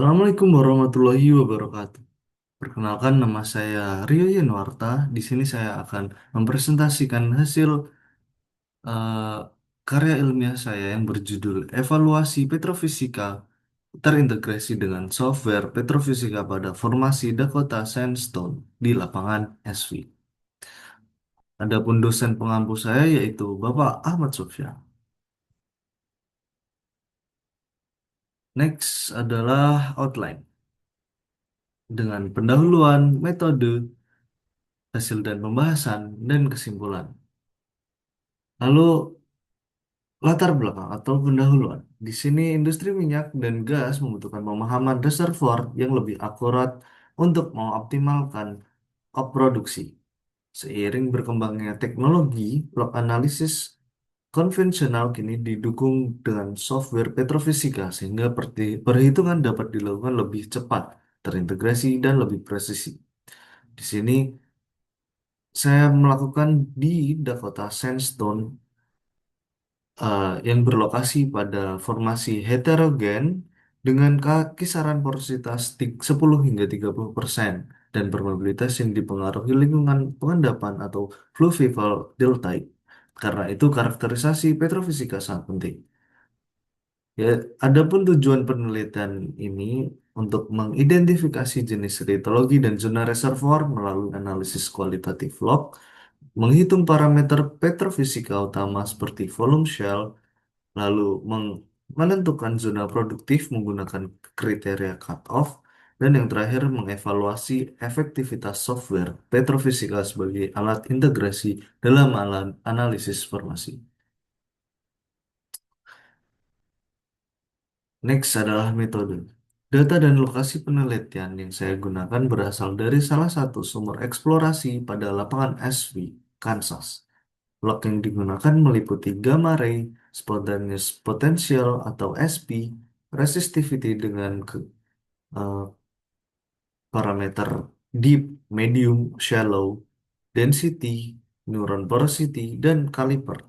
Assalamualaikum warahmatullahi wabarakatuh. Perkenalkan, nama saya Rio Yenwarta. Di sini saya akan mempresentasikan hasil eh, karya ilmiah saya yang berjudul Evaluasi Petrofisika terintegrasi dengan software petrofisika pada formasi Dakota Sandstone di lapangan SV. Adapun dosen pengampu saya yaitu Bapak Ahmad Sofyan. Next adalah outline dengan pendahuluan, metode, hasil dan pembahasan, dan kesimpulan. Lalu latar belakang atau pendahuluan. Di sini industri minyak dan gas membutuhkan pemahaman reservoir yang lebih akurat untuk mengoptimalkan produksi. Seiring berkembangnya teknologi, log analisis konvensional kini didukung dengan software petrofisika sehingga perhitungan dapat dilakukan lebih cepat, terintegrasi, dan lebih presisi. Di sini saya melakukan di Dakota Sandstone yang berlokasi pada formasi heterogen dengan kisaran porositas 10 hingga 30% dan probabilitas yang dipengaruhi lingkungan pengendapan atau fluvial deltaic. Karena itu karakterisasi petrofisika sangat penting. Ya, adapun tujuan penelitian ini untuk mengidentifikasi jenis litologi dan zona reservoir melalui analisis kualitatif log, menghitung parameter petrofisika utama seperti volume shell, lalu menentukan zona produktif menggunakan kriteria cut-off, dan yang terakhir mengevaluasi efektivitas software petrofisika sebagai alat integrasi dalam alat analisis formasi. Next adalah metode. Data dan lokasi penelitian yang saya gunakan berasal dari salah satu sumber eksplorasi pada lapangan SV, Kansas. Log yang digunakan meliputi gamma ray, spontaneous potential atau SP, resistivity dengan eh, parameter deep, medium, shallow, density, neuron porosity, dan kaliper.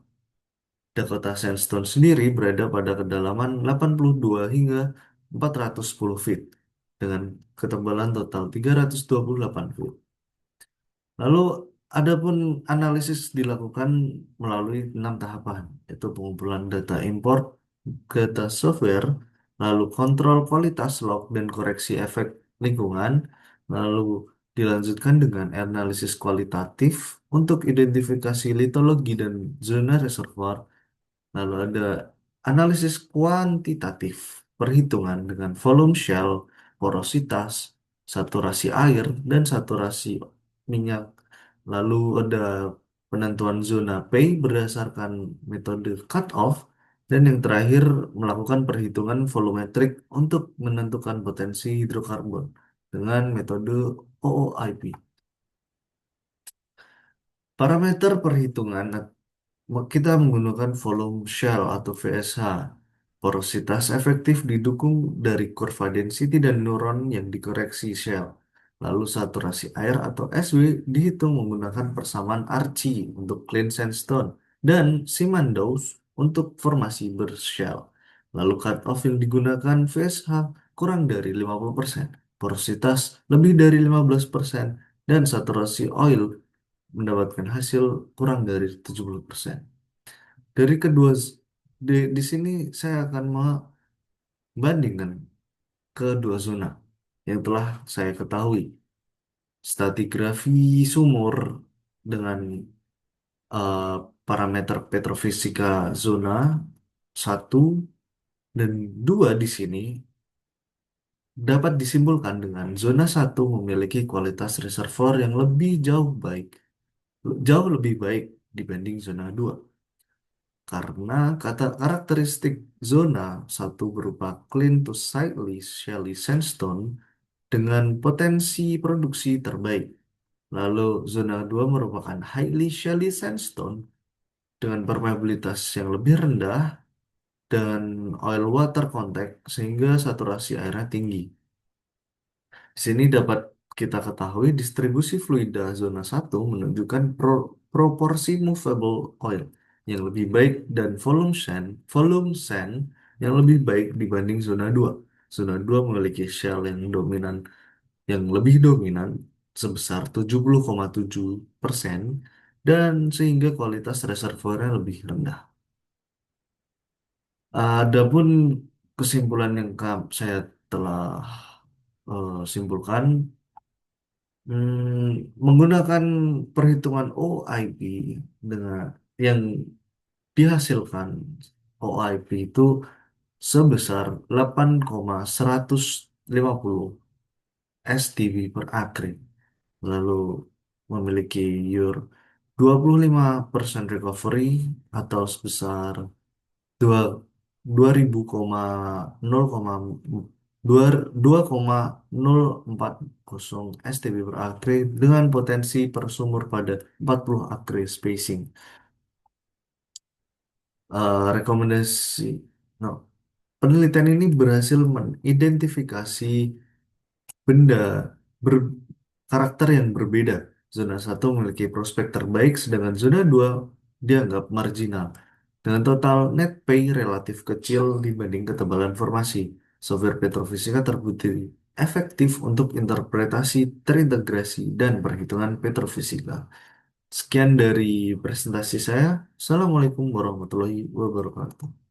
Dakota Sandstone sendiri berada pada kedalaman 82 hingga 410 feet dengan ketebalan total 328 feet. Lalu, adapun analisis dilakukan melalui 6 tahapan, yaitu pengumpulan data import, data software, lalu kontrol kualitas log dan koreksi efek lingkungan, lalu dilanjutkan dengan analisis kualitatif untuk identifikasi litologi dan zona reservoir. Lalu ada analisis kuantitatif, perhitungan dengan volume shell, porositas, saturasi air, dan saturasi minyak. Lalu ada penentuan zona P berdasarkan metode cut-off. Dan yang terakhir melakukan perhitungan volumetrik untuk menentukan potensi hidrokarbon dengan metode OOIP. Parameter perhitungan kita menggunakan volume shell atau VSH. Porositas efektif didukung dari kurva density dan neuron yang dikoreksi shell. Lalu saturasi air atau SW dihitung menggunakan persamaan Archie untuk clean sandstone dan Simondous untuk formasi bershell. Lalu cut-off yang digunakan VSH kurang dari 50%, porositas lebih dari 15%, dan saturasi oil mendapatkan hasil kurang dari 70%. Dari di sini saya akan membandingkan kedua zona yang telah saya ketahui. Stratigrafi sumur dengan eh, parameter petrofisika zona 1 dan 2 di sini dapat disimpulkan dengan zona 1 memiliki kualitas reservoir yang jauh lebih baik dibanding zona 2. Karena kata karakteristik zona satu berupa clean to slightly shelly sandstone dengan potensi produksi terbaik. Lalu zona 2 merupakan highly shelly sandstone dengan permeabilitas yang lebih rendah dan oil water contact sehingga saturasi airnya tinggi. Di sini dapat kita ketahui distribusi fluida zona satu menunjukkan proporsi movable oil yang lebih baik dan volume sand yang lebih baik dibanding zona 2. Zona 2 memiliki shale yang lebih dominan sebesar 70,7% dan sehingga kualitas reservoirnya lebih rendah. Adapun kesimpulan yang saya telah simpulkan, menggunakan perhitungan OIP dengan yang dihasilkan OIP itu sebesar 8,150 STB per acre, lalu memiliki YUR 25% recovery atau sebesar dua 2000, 2,040 STB per acre dengan potensi per sumur pada 40 acre spacing. Rekomendasi, no, penelitian ini berhasil mengidentifikasi benda berkarakter yang berbeda. Zona satu memiliki prospek terbaik, sedangkan zona 2 dianggap marginal. Dengan total net pay relatif kecil dibanding ketebalan formasi, software petrofisika terbukti efektif untuk interpretasi terintegrasi dan perhitungan petrofisika. Sekian dari presentasi saya. Assalamualaikum warahmatullahi wabarakatuh.